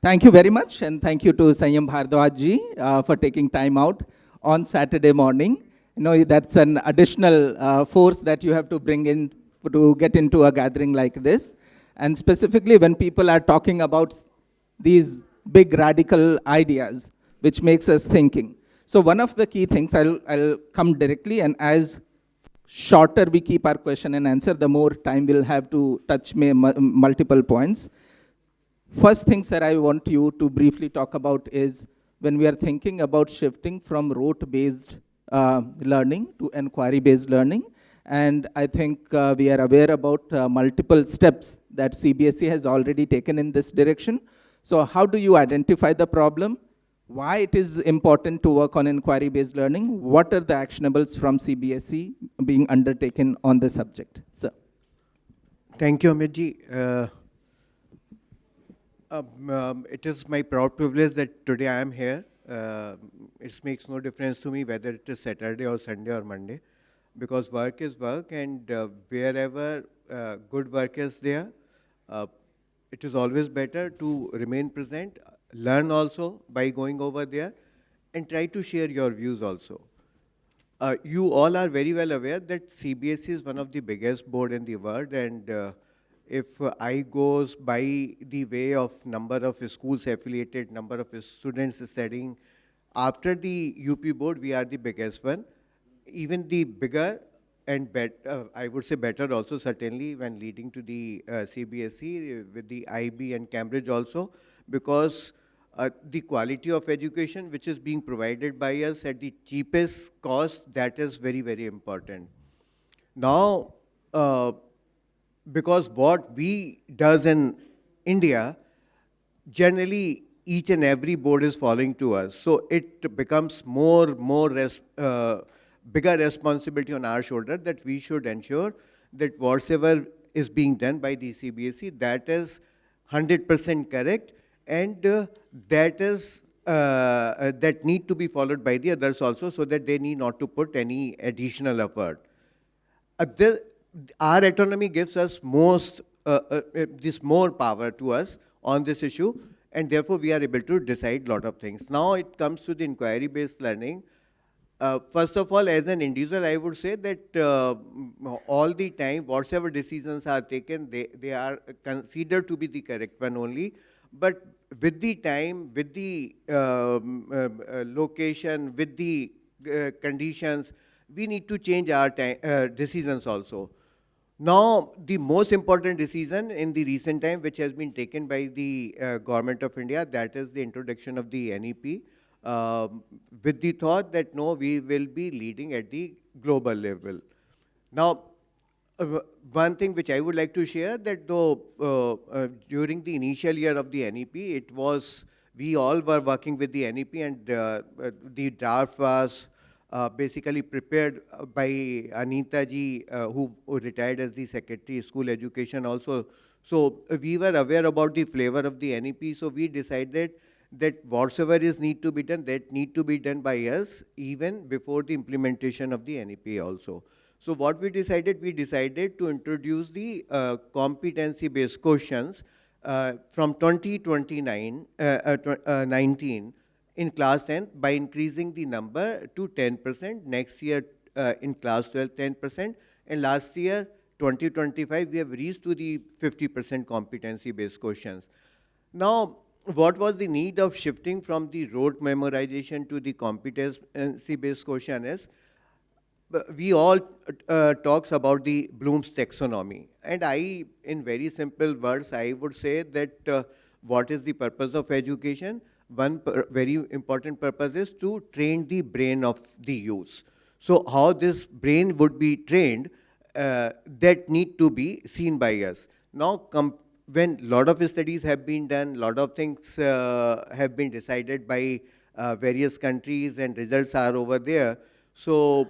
Thank you very much, and thank you to Sanyam Bhardwaj ji for taking time out on Saturday morning. You know, that's an additional force that you have to bring in to get into a gathering like this. And specifically when people are talking about these big radical ideas, which makes us thinking. So one of the key things, I'll come directly, and as shorter we keep our question and answer, the more time we'll have to touch multiple points. First thing, sir, I want you to briefly talk about is when we are thinking about shifting from rote-based learning to inquiry-based learning. And I think we are aware about multiple steps that CBSE has already taken in this direction. So how do you identify the problem? Why it is important to work on inquiry-based learning? What are the actionables from CBSE being undertaken on the subject? Sir. Thank you, Amit ji. It is my proud privilege that today I am here. It makes no difference to me whether it is Saturday or Sunday or Monday, because work is work, and wherever good work is there, it is always better to remain present, learn also by going over there, and try to share your views also. You all are very well aware that CBSE is one of the biggest board in the world, and if I goes by the way of number of schools affiliated, number of students studying, after the UP board, we are the biggest one. Even the bigger and better, I would say better also certainly when leading to the CBSE with the IB and Cambridge also, because the quality of education which is being provided by us at the cheapest cost, that is very, very important. Now, because what we does in India, generally each and every board is following to us. So it becomes bigger responsibility on our shoulder that we should ensure that whatever is being done by the CBSE, that is 100% correct, and that need to be followed by the others also, so that they need not to put any additional effort. Our autonomy gives us this more power to us on this issue, and therefore we are able to decide a lot of things. Now it comes to the inquiry-based learning. First of all, as an individual, I would say that all the time, whatever decisions are taken, they are considered to be the correct one only. But with the time, with the location, with the conditions, we need to change our decisions also. Now, the most important decision in the recent time, which has been taken by the government of India, that is the introduction of the NEP, with the thought that no, we will be leading at the global level. Now, one thing which I would like to share, that though during the initial year of the NEP, we all were working with the NEP, and the draft was basically prepared by Anita ji, who retired as the Secretary School Education also. So we were aware about the flavor of the NEP, so we decided that whatsoever is need to be done, that need to be done by us even before the implementation of the NEP also. So what we decided to introduce the competency-based questions from 2019 in class 10th by increasing the number to 10%. Next year in class 12, 10%. And last year, 2025, we have reached to the 50% competency-based questions. Now, what was the need of shifting from the rote memorization to the competency-based question is, we all talks about the Bloom's taxonomy. And in very simple words, I would say that what is the purpose of education? One very important purpose is to train the brain of the youth. So how this brain would be trained, that need to be seen by us. Now, when a lot of studies have been done, a lot of things have been decided by various countries, and results are over there. So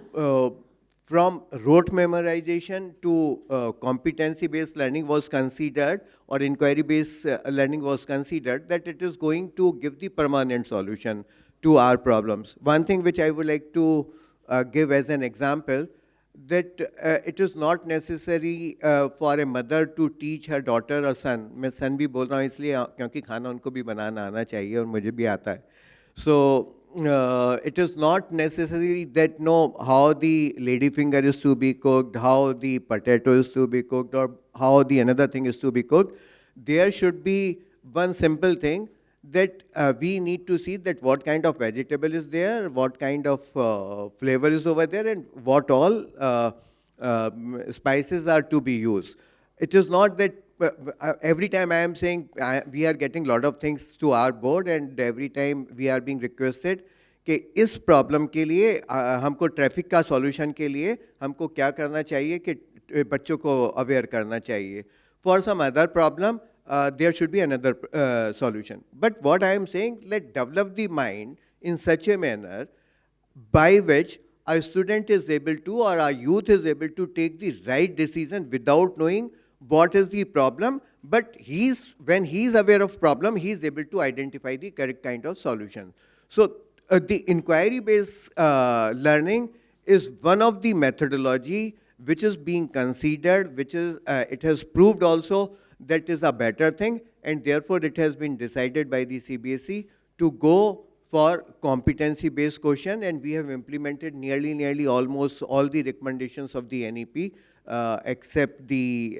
from rote memorization to competency-based learning was considered, or inquiry-based learning was considered, that it is going to give the permanent solution to our problems. One thing which I would like to give as an example, that it is not necessary for a mother to teach her daughter or son. मैं son भी बोल रहा हूँ इसलिए क्योंकि खाना उनको भी बनाना आना चाहिए और मुझे भी आता है. So it is not necessary that know how the lady finger is to be cooked, how the potato is to be cooked, or how the another thing is to be cooked. There should be one simple thing that we need to see that what kind of vegetable is there, what kind of flavor is over there, and what all spices are to be used. It is not that every time I am saying we are getting a lot of things to our board, and every time we are being requested कि इस problem के लिए हमको traffic का solution के लिए हमको क्या करना चाहिए कि बच्चों को अवेयर करना चाहिए. For some other problem there should be another solution. But what I am saying, let develop the mind in such a manner by which a student is able to, or our youth is able to take the right decision without knowing what is the problem. But when he's aware of problem, he is able to identify the correct kind of solution. So the inquiry-based learning is one of the methodology which is being considered, which is it has proved also that is a better thing, and therefore it has been decided by the CBSE to go for competency-based question, and we have implemented nearly almost all the recommendations of the NEP except the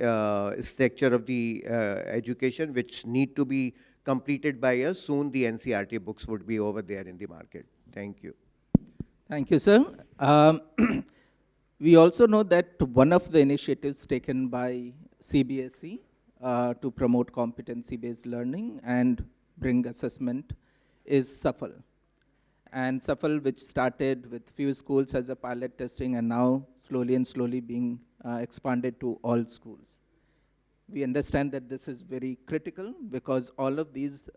structure of the education, which need to be completed by us. Soon the NCRT books would be over there in the market. Thank you. Thank you, sir. We also know that one of the initiatives taken by CBSE to promote competency-based learning and bring assessment is SAFAL. And SAFAL, which started with few schools as a pilot testing, and now slowly being expanded to all schools. We understand that this is very critical because all of these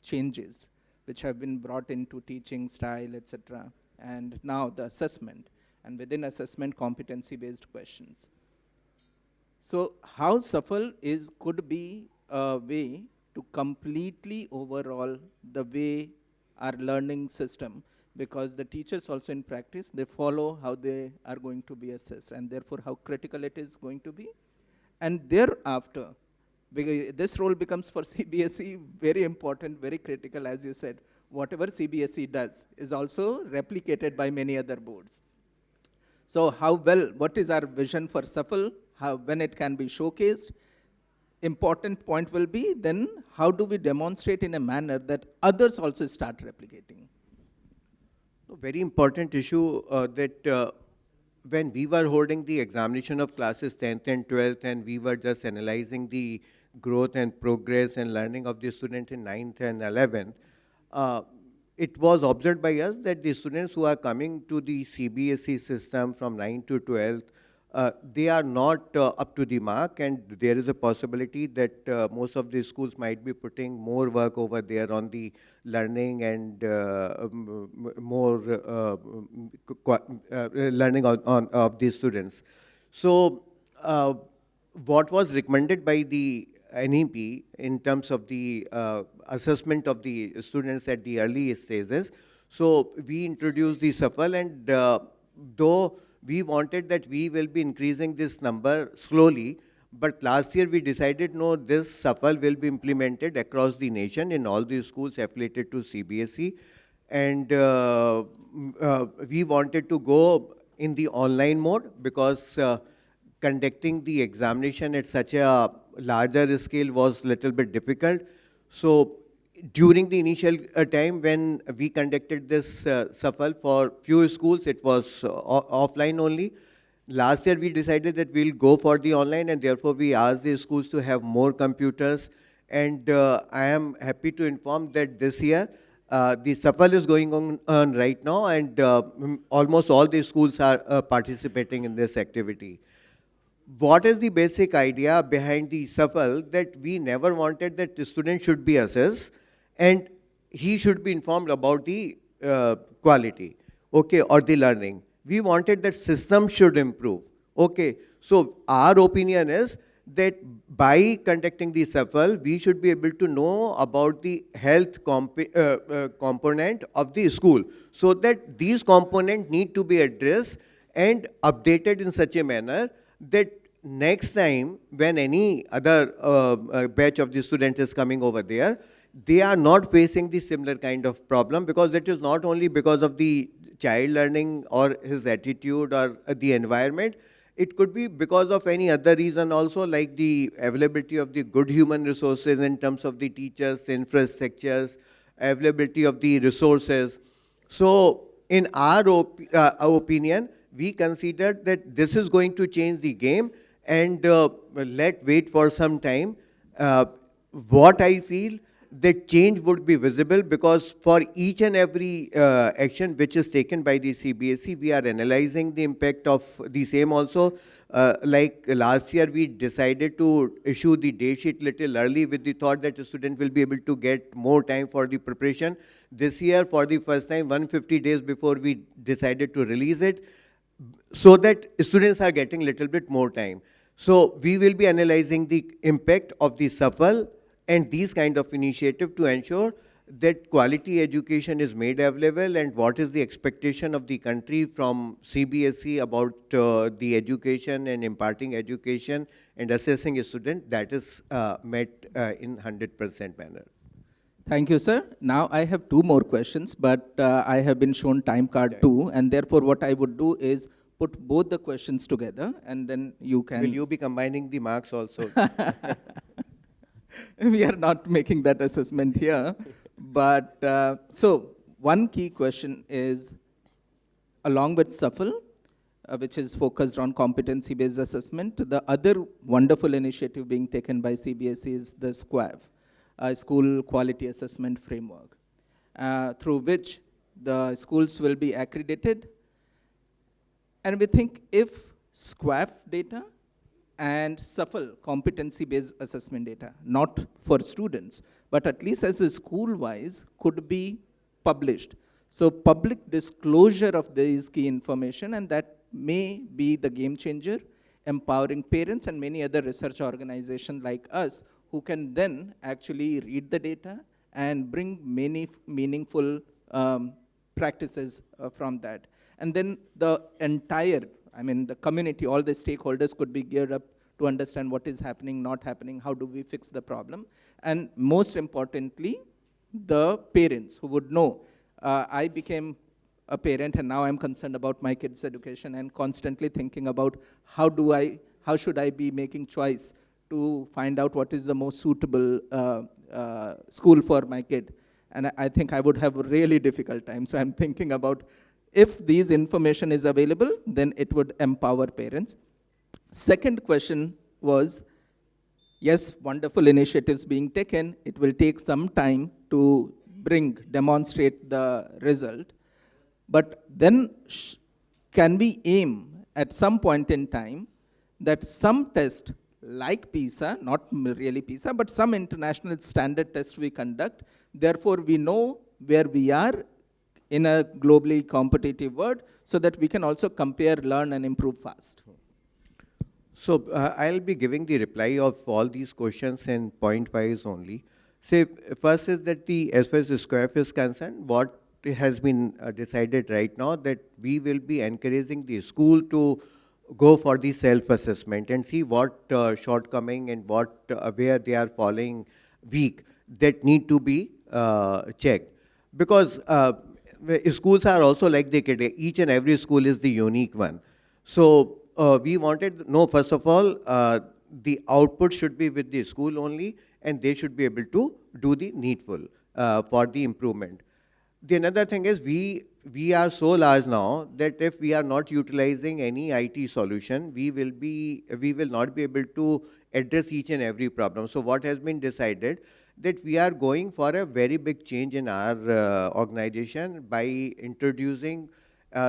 changes which have been brought into teaching style, etc., and now the assessment, and within assessment, competency-based questions. So how SAFAL could be a way to completely overhaul the way our learning system, because the teachers also in practice, they follow how they are going to be assessed, and therefore how critical it is going to be. And thereafter, this role becomes for CBSE very important, very critical, as you said. Whatever CBSE does is also replicated by many other boards. So what is our vision for SAFAL, when it can be showcased? Important point will be then how do we demonstrate in a manner that others also start replicating? Very important issue that when we were holding the examination of classes 10th and 12th, and we were just analyzing the growth and progress and learning of the student in 9th and 11th, it was observed by us that the students who are coming to the CBSE system from 9th to 12th, they are not up to the mark, and there is a possibility that most of the schools might be putting more work over there on the learning and more learning of the students. So what was recommended by the NEP in terms of the assessment of the students at the early stages, so we introduced the SAFAL, and though we wanted that we will be increasing this number slowly, but last year we decided, no, this SAFAL will be implemented across the nation in all the schools affiliated to CBSE. And we wanted to go in the online mode because conducting the examination at such a larger scale was little bit difficult. So during the initial time when we conducted this SAFAL for few schools, it was offline only. Last year we decided that we'll go for the online, and therefore we asked the schools to have more computers. And I am happy to inform that this year the SAFAL is going on right now, and almost all the schools are participating in this activity. What is the basic idea behind the SAFAL? That we never wanted that the student should be assessed and he should be informed about the quality, okay, or the learning. We wanted that system should improve, okay. So our opinion is that by conducting the SAFAL, we should be able to know about the health component of the school, so that these components need to be addressed and updated in such a manner that next time when any other batch of the student is coming over there, they are not facing the similar kind of problem, because it is not only because of the child learning or his attitude or the environment. It could be because of any other reason also, like the availability of the good human resources in terms of the teachers, infrastructures, availability of the resources. So in our opinion, we considered that this is going to change the game, and let wait for some time. What I feel, that change would be visible, because for each and every action which is taken by the CBSE, we are analyzing the impact of the same also. Like last year, we decided to issue the day sheet little early with the thought that the student will be able to get more time for the preparation. This year, for the first time, 150 days before we decided to release it, so that students are getting little bit more time. So we will be analyzing the impact of the SAFAL and these kind of initiative to ensure that quality education is made available, and what is the expectation of the country from CBSE about the education and imparting education and assessing a student, that is met in 100% manner. Thank you, sir. Now I have two more questions, but I have been shown time card too, and therefore what I would do is put both the questions together, and then you can... Will you be combining the marks also? We are not making that assessment here. But so one key question is, along with SAFAL, which is focused on competency-based assessment, the other wonderful initiative being taken by CBSE is the SQUAF, School Quality Assessment Framework, through which the schools will be accredited. And we think if SQUAF data and SAFAL, competency-based assessment data, not for students, but at least as a school-wise, could be published. So public disclosure of these key information, and that may be the game changer, empowering parents and many other research organizations like us, who can then actually read the data and bring many meaningful practices from that. And then the entire, the community, all the stakeholders could be geared up to understand what is happening, not happening, how do we fix the problem. And most importantly, the parents who would know. I became a parent, and now I'm concerned about my kids' education and constantly thinking about how should I be making choice to find out what is the most suitable school for my kid. And I think I would have a really difficult time. So I'm thinking about, if these information is available, then it would empower parents. Second question was, yes, wonderful initiatives being taken. It will take some time to demonstrate the result. But then can we aim at some point in time that some test like PISA, not really PISA, but some international standard test we conduct, therefore we know where we are in a globally competitive world, so that we can also compare, learn, and improve fast? So I'll be giving the reply of all these questions in point-wise only. So first is that as far as the SQUAF is concerned, what has been decided right now, that we will be encouraging the school to go for the self-assessment and see what shortcoming and where they are falling weak, that need to be checked. Because schools are also like the kid. Each and every school is the unique one. So we wanted, first of all, the output should be with the school only, and they should be able to do the needful for the improvement. The another thing is, we are so large now that if we are not utilizing any IT solution, we will not be able to address each and every problem. So what has been decided, that we are going for a very big change in our organization by introducing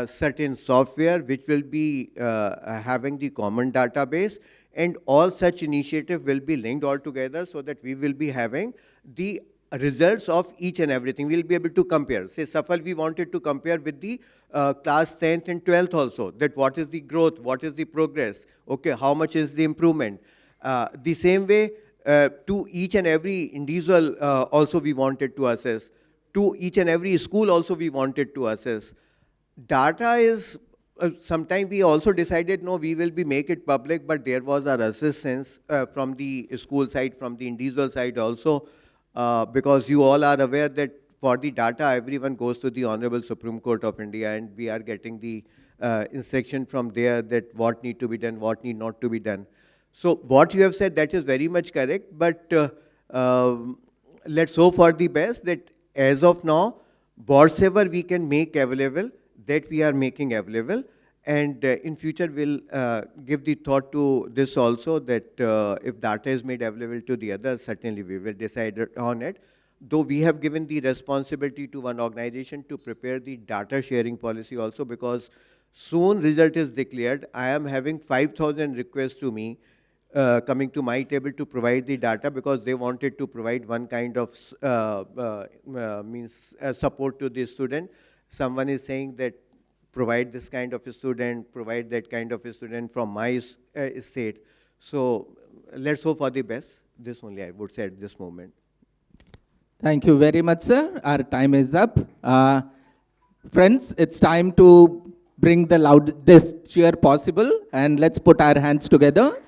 certain software which will be having the common database, and all such initiative will be linked all together, so that we will be having the results of each and everything. We'll be able to compare. Say SAFAL, we wanted to compare with the class 10th and 12th also, that what is the growth, what is the progress, okay, how much is the improvement. The same way, to each and every individual also we wanted to assess. To each and every school also we wanted to assess. Data is sometime we also decided, no, we will be make it public, but there was a resistance from the school side, from the individual side also, because you all are aware that for the data, everyone goes to the Honorable Supreme Court of India, and we are getting the instruction from there that what need to be done, what need not to be done. So what you have said, that is very much correct, but let's hope for the best that as of now, whatever we can make available, that we are making available. And in future, we'll give the thought to this also, that if data is made available to the others, certainly we will decide on it. Though we have given the responsibility to one organization to prepare the data sharing policy also, because soon result is declared. I am having 5,000 requests to me coming to my table to provide the data, because they wanted to provide one kind of support to the student. Someone is saying that provide this kind of a student, provide that kind of a student from my state. So let's hope for the best. This only I would say at this moment. Thank you very much, sir. Our time is up. Friends, it's time to bring the loudest cheer possible, and let's put our hands together.